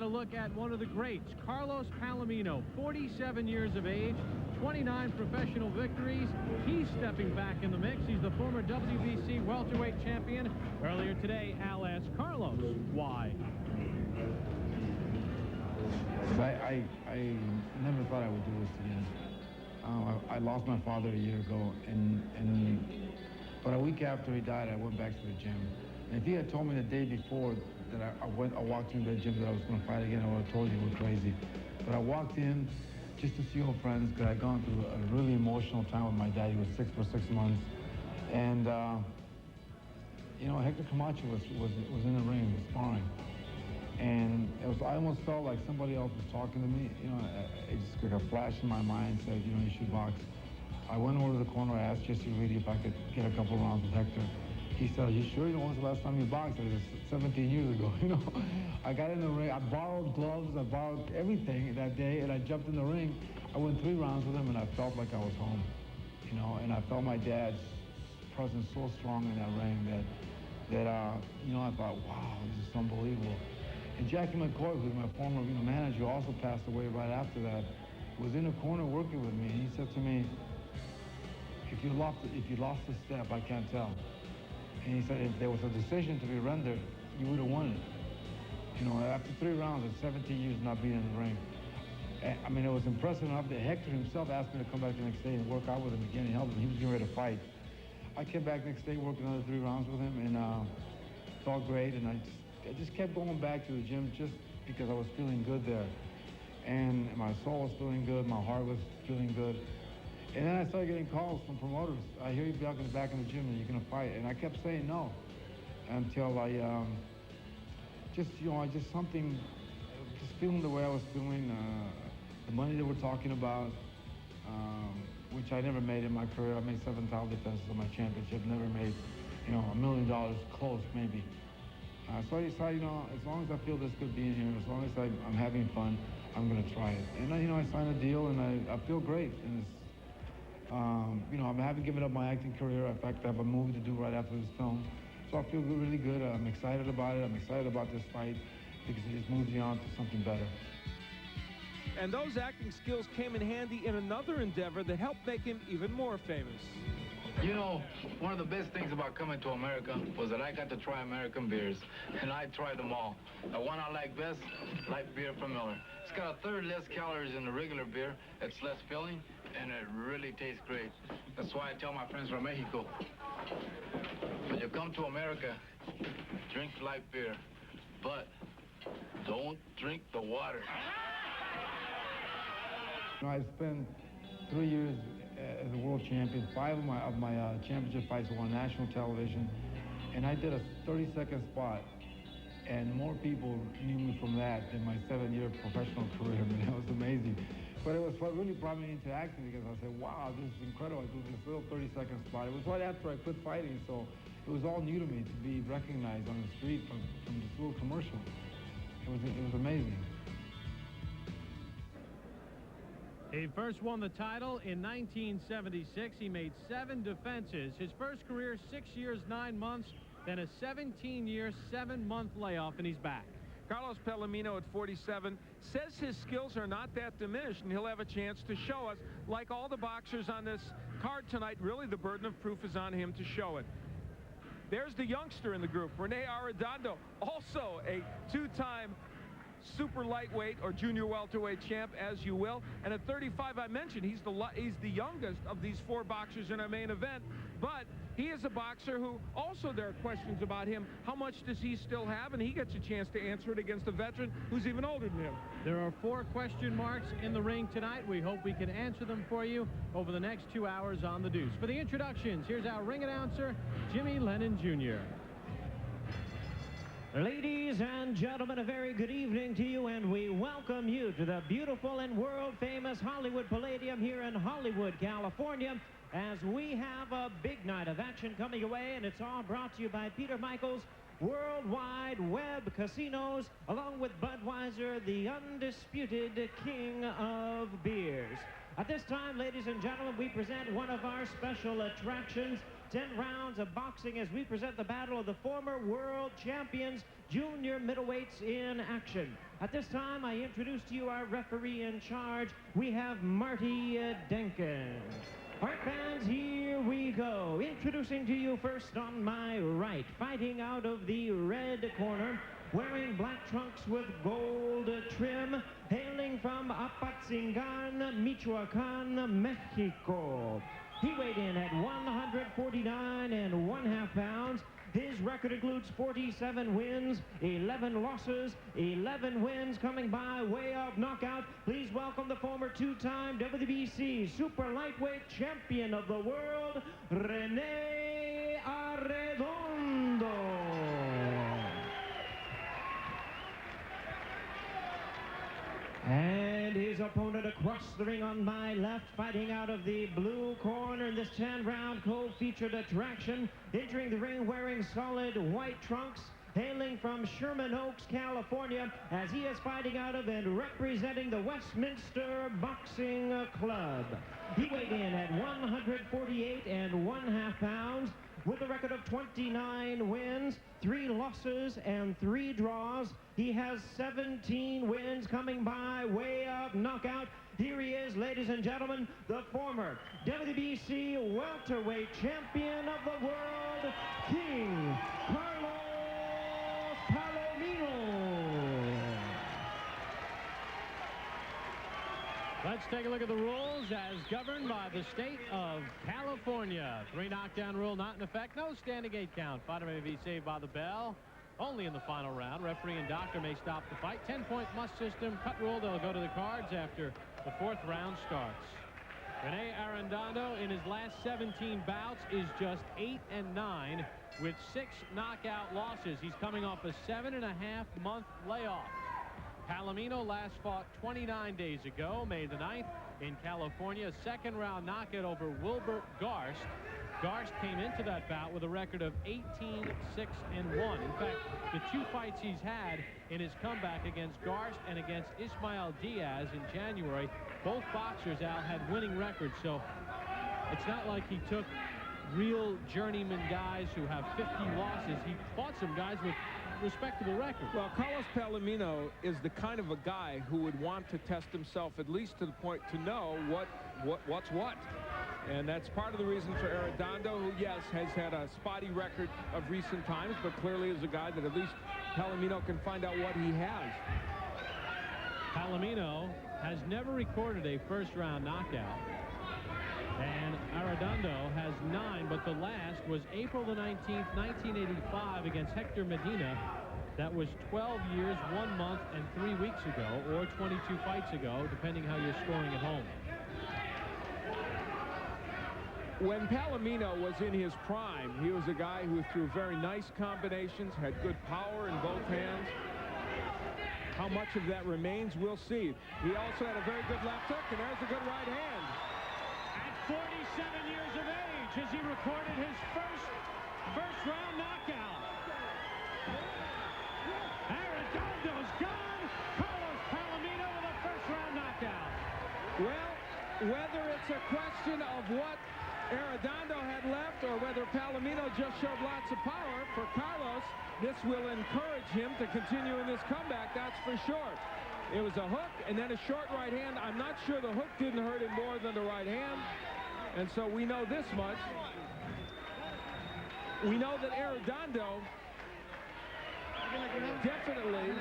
look at one of the greats, Carlos Palomino, 47 years of age, 29 professional victories. He's stepping back in the mix. He's the former WBC welterweight champion. Earlier today, Al asked Carlos why. I never thought I would do this again. I lost my father a year ago, but a week after he died, I went back to the gym. And if he had told me the day before that I walked into the gym that I was going to fight again, I would have told you we're crazy. But I walked in just to see old friends, because I'd gone through a really emotional time with my dad. He was sick for 6 months. And, you know, Hector Camacho was in the ring, was sparring. And I almost felt like somebody else was talking to me. You know, it just like a flash in my mind said, you know, you should box. I went over to the corner, I asked Jesse Reedy if I could get a couple rounds with Hector. He said, are you sure? You know, when's the last time you boxed? It was 17 years ago, you know. I got in the ring, I borrowed gloves, I borrowed everything that day, and I jumped in the ring. I went 3 rounds with him, and I felt like I was home, you know, and I felt my dad's presence so strong in that ring that you know, I thought, wow, this is unbelievable. And Jackie McCoy, who's my former manager, also passed away right after that, was in the corner working with me. And he said to me, if you lost a step, I can't tell. And he said, if there was a decision to be rendered, you would have won it. You know, after 3 rounds and 17 years not being in the ring. I mean, it was impressive enough that Hector himself asked me to come back the next day and work out with him again and help him. He was getting ready to fight. I came back next day, worked another 3 rounds with him, and felt great. And I just kept going back to the gym just because I was feeling good there. And my soul was feeling good, my heart was feeling good. And then I started getting calls from promoters. I hear you back in the gym and you're gonna fight. And I kept saying no until I just feeling the way I was feeling, the money that we're talking about, which I never made in my career. I made 7 title defenses on my championship, never made, you know, $1 million, close maybe. So I decided, you know, as long as I feel this good being here, as long as I'm having fun, I'm going to try it. And, you know, I signed a deal, and I feel great. And it's, you know, I haven't given up my acting career. In fact, I have a movie to do right after this film. So I feel really good. I'm excited about it. I'm excited about this fight because it just moves me on to something better. And those acting skills came in handy in another endeavor that helped make him even more famous. You know, one of the best things about coming to America was that I got to try American beers, and I tried them all. The one I like best, light beer from Miller. It's got a third less calories than the regular beer. It's less filling, and it really tastes great. That's why I tell my friends from Mexico, when you come to America, drink light beer, but don't drink the water. You know, I spent 3 years as a world champion. 5 of my championship fights were on national television, and I did a 30-second spot, and more people knew me from that than my 7-year professional career. I mean, that was amazing. But it was what really brought me into acting, because I said, wow, this is incredible. I do this little 30-second spot. It was right after I quit fighting, so it was all new to me to be recognized on the street from this little commercial. It was amazing. He first won the title in 1976. He made 7 defenses. His first career, 6 years, 9 months, then a 17-year, 7-month layoff, and he's back. Carlos Palomino at 47 says his skills are not that diminished, and he'll have a chance to show us. Like all the boxers on this card tonight, really the burden of proof is on him to show it. There's the youngster in the group, Rene Arredondo, also a 2-time super lightweight or junior welterweight champ, as you will. And at 35, I mentioned he's the youngest of these 4 boxers in our main event. But he is a boxer who also, there are questions about him. How much does he still have? And he gets a chance to answer it against a veteran who's even older than him. There are 4 question marks in the ring tonight. We hope we can answer them for you over the next 2 hours on The Deuce. For the introductions, here's our ring announcer, Jimmy Lennon Jr. Ladies and gentlemen, a very good evening to you, and we welcome you to the beautiful and world-famous Hollywood Palladium here in Hollywood, California, as we have a big night of action coming away, and it's all brought to you by Peter Michaels Worldwide Web Casinos, along with Budweiser, the undisputed king of beers. At this time, ladies and gentlemen, we present one of our special attractions, 10 rounds of boxing, as we present the battle of the former world champions junior middleweights in action. At this time, I introduce to you our referee in charge. We have Marty Denkin. All right, fans, here we go. Introducing to you first on my right, fighting out of the red corner, wearing black trunks with gold trim, hailing from Apatzingan, Michoacan, Mexico. He weighed in at 149.5 pounds. His record includes 47 wins, 11 losses, 11 wins coming by way of knockout. Please welcome the former two-time WBC super lightweight champion of the world, Rene Arredondo. And his opponent across the ring on my left, fighting out of the blue corner in this 10-round co-featured attraction, entering the ring wearing solid white trunks, hailing from Sherman Oaks, California, as he is fighting out of and representing the Westminster Boxing Club. He weighed in at 148.5 pounds, with a record of 29 wins, 3 losses, and 3 draws. He has 17 wins coming by way of knockout. Here he is, ladies and gentlemen, the former WBC welterweight champion of the world, King Carlos Palomino. Let's take a look at the rules as governed by the state of California. 3 knockdown rule not in effect. No standing 8 count. Fighter may be saved by the bell. Only in the final round. Referee and doctor may stop the fight. 10-point must system. Cut rule. They'll go to the cards after the 4th round starts. Rene Arredondo in his last 17 bouts is just 8-9 with 6 knockout losses. He's coming off a 7.5-month layoff. Palomino last fought 29 days ago, May the 9th, in California. 2nd round knockout over Wilbert Garst. Garst came into that bout with a record of 18-6-1. In fact, the 2 fights he's had in his comeback against Garst and against Ismael Diaz in January, both boxers, Al, had winning records. So it's not like he took real journeyman guys who have 50 losses. He fought some guys with respectable record. Well, Carlos Palomino is the kind of a guy who would want to test himself at least to the point to know what's what. And that's part of the reason for Arredondo, who, yes, has had a spotty record of recent times, but clearly is a guy that at least Palomino can find out what he has. Palomino has never recorded a 1st-round knockout. And Arredondo has 9, but the last was April the 19th, 1985 against Hector Medina. That was 12 years, 1 month, and 3 weeks ago, or 22 fights ago, depending how you're scoring at home. When Palomino was in his prime, he was a guy who threw very nice combinations, had good power in both hands. How much of that remains, we'll see. He also had a very good left hook, and there's a good right hand. At 47 years of age, as he recorded his first round knockout. Arredondo's gone. Carlos Palomino with a 1st-round knockout. Well, whether it's a question of what Arredondo had left or whether Palomino just showed lots of power, for Carlos, this will encourage him to continue in this comeback, that's for sure. It was a hook and then a short right hand. I'm not sure the hook didn't hurt him more than the right hand. And so we know this much. We know that Arredondo definitely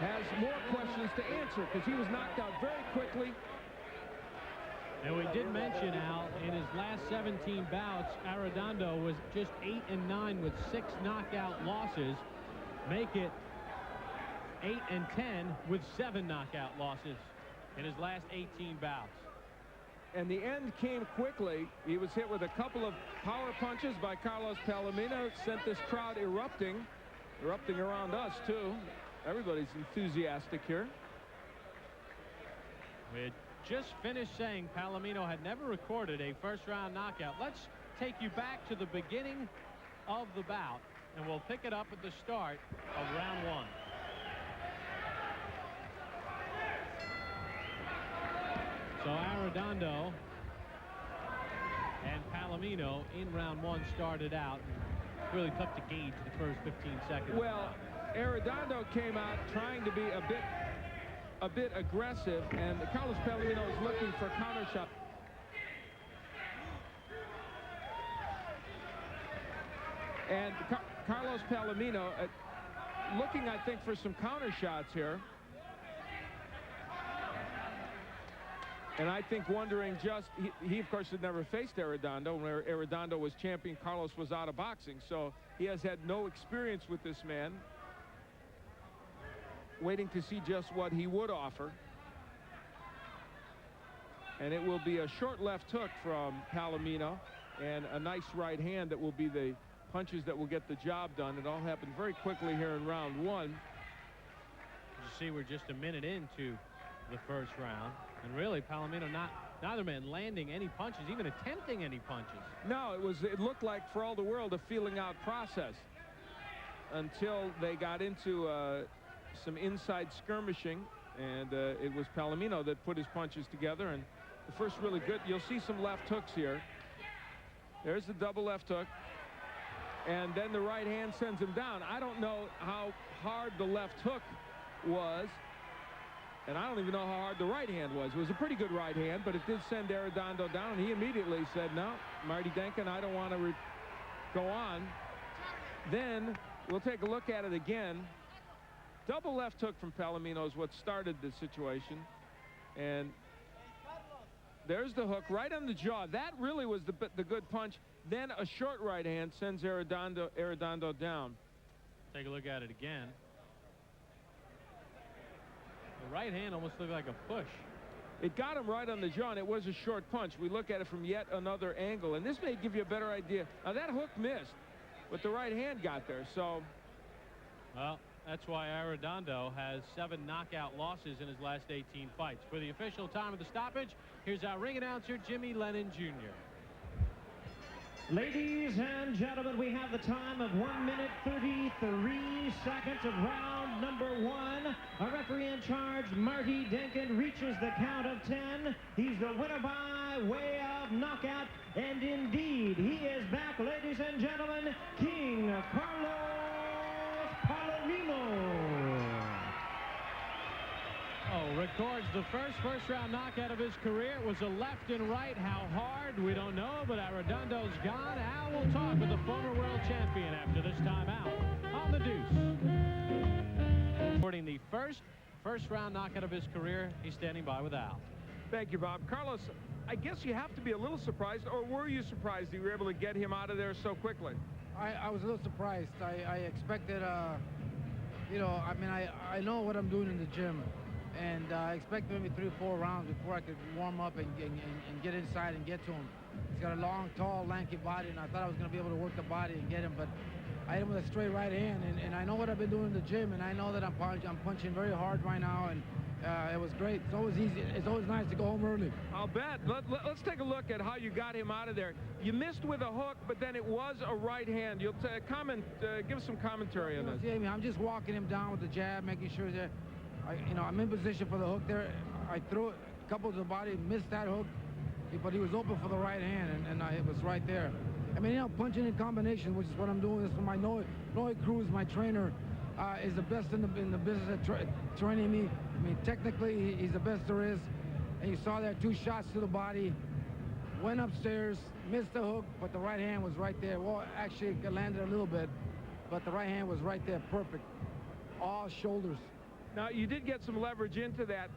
has more questions to answer because he was knocked out very quickly. And we did mention, Al, in his last 17 bouts, Arredondo was just 8-9 with 6 knockout losses. Make it 8-10 with 7 knockout losses in his last 18 bouts. And the end came quickly. He was hit with a couple of power punches by Carlos Palomino. It sent this crowd erupting around us, too. Everybody's enthusiastic here. We had just finished saying Palomino had never recorded a 1st-round knockout. Let's take you back to the beginning of the bout, and we'll pick it up at the start of round 1. So Arredondo and Palomino in round 1 started out. Really tough to gauge the first 15 seconds. Well, Arredondo came out trying to be a bit aggressive, and Carlos Palomino is looking for counter shot. And Carlos Palomino looking, I think, for some counter shots here. And I think wondering just, he of course had never faced Arredondo. When Arredondo was champion, Carlos was out of boxing. So he has had no experience with this man. Waiting to see just what he would offer. And it will be a short left hook from Palomino and a nice right hand that will be the punches that will get the job done. It all happened very quickly here in round one. You see, we're just a minute into the first round. And really, Palomino, neither man landing any punches, even attempting any punches. No, it looked like, for all the world, a feeling out process until they got into some inside skirmishing, and it was Palomino that put his punches together. And the first really good, you'll see some left hooks here. There's the double left hook, and then the right hand sends him down. I don't know how hard the left hook was, and I don't even know how hard the right hand was. It was a pretty good right hand, but it did send Arredondo down, and he immediately said, no, Marty Denkin, I don't want to go on. Then we'll take a look at it again. Double left hook from Palomino is what started the situation. And there's the hook right on the jaw. That really was the good punch. Then a short right hand sends Arredondo down. Take a look at it again. The right hand almost looked like a push. It got him right on the jaw, and it was a short punch. We look at it from yet another angle, and this may give you a better idea. Now, that hook missed, but the right hand got there, so. Well, that's why Arredondo has 7 knockout losses in his last 18 fights. For the official time of the stoppage, here's our ring announcer, Jimmy Lennon Jr. Ladies and gentlemen, we have the time of 1 minute 33 seconds of round number 1. Our referee in charge, Marty Denkin, reaches the count of 10. He's the winner by way of knockout. And indeed, he is back, ladies and gentlemen, King Carlos Palomino. Oh, records the first round knockout of his career. It was a left and right. How hard, we don't know, but Arredondo's gone. Al will talk with the former world champion after this time out on the Deuce. Reporting the first round knockout of his career, he's standing by with Al. Thank you, Bob. Carlos, I guess you have to be a little surprised, or were you surprised that you were able to get him out of there so quickly? I was a little surprised. I expected, you know, I mean, I know what I'm doing in the gym. And I expected maybe 3 or 4 rounds before I could warm up and get inside and get to him. He's got a long, tall, lanky body, and I thought I was going to be able to work the body and get him, but I hit him with a straight right hand, and I know what I've been doing in the gym, and I know that I'm punching very hard right now, and it was great. It's always easy. It's always nice to go home early. I'll bet. Let's take a look at how you got him out of there. You missed with a hook, but then it was a right hand. You'll give us some commentary on this. See, I mean, I'm just walking him down with the jab, making sure that I'm in position for the hook there. I threw it, coupled to the body, missed that hook, but he was open for the right hand, and it was right there. I mean, you know, punching in combination, which is what I'm doing. This is my Noe Cruz, my trainer, is the best in the business at training me. I mean, technically, he's the best there is. And you saw there 2 shots to the body, went upstairs, missed the hook, but the right hand was right there. Well, actually, it landed a little bit, but the right hand was right there, perfect. All shoulders. Now, you did get some leverage into that.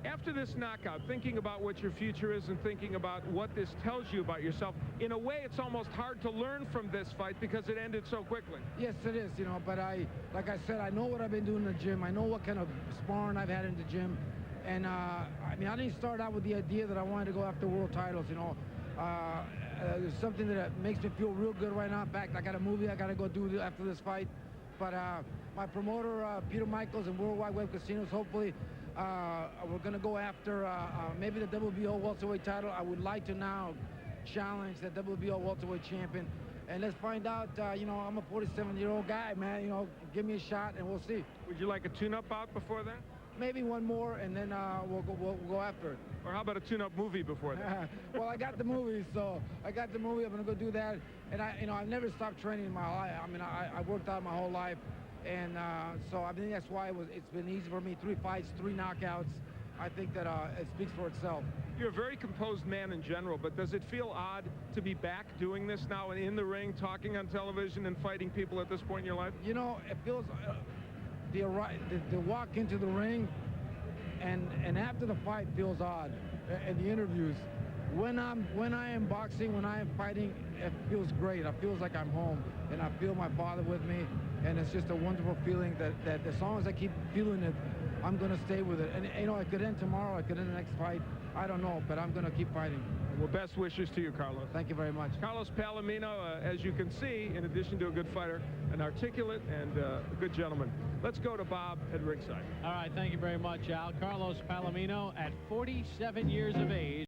After this knockout, thinking about what your future is and thinking about what this tells you about yourself, in a way, it's almost hard to learn from this fight because it ended so quickly. Yes, it is, you know, but like I said, I know what I've been doing in the gym. I know what kind of sparring I've had in the gym. And, I mean, I didn't start out with the idea that I wanted to go after world titles, you know. There's something that makes me feel real good right now. In fact, I got a movie I got to go do after this fight. But my promoter, Peter Michaels and Worldwide Web Casinos, hopefully we're going to go after maybe the WBO welterweight title. I would like to now challenge the WBO welterweight champion. And let's find out, you know, I'm a 47-year-old guy, man. You know, give me a shot and we'll see. Would you like a tune-up bout before that? maybe one more, and then we'll go after it. Or how about a tune-up movie before that? Well, I got the movie, so I got the movie. I'm gonna go do that. And I've never stopped training in my life. I mean, I worked out my whole life, and so I think that's why it's been easy for me. 3 fights, 3 knockouts. I think that it speaks for itself. You're a very composed man in general, but does it feel odd to be back doing this now and in the ring, talking on television and fighting people at this point in your life? You know, it feels the walk into the ring and after the fight feels odd, and the interviews. When I am boxing, when I am fighting, it feels great. It feels like I'm home, and I feel my father with me, and it's just a wonderful feeling that as long as I keep feeling it, I'm going to stay with it. And, you know, it could end tomorrow. It could end the next fight. I don't know, but I'm going to keep fighting. Well, best wishes to you, Carlos. Thank you very much. Carlos Palomino, as you can see, in addition to a good fighter, an articulate and a good gentleman. Let's go to Bob at ringside. All right, thank you very much, Al. Carlos Palomino at 47 years of age.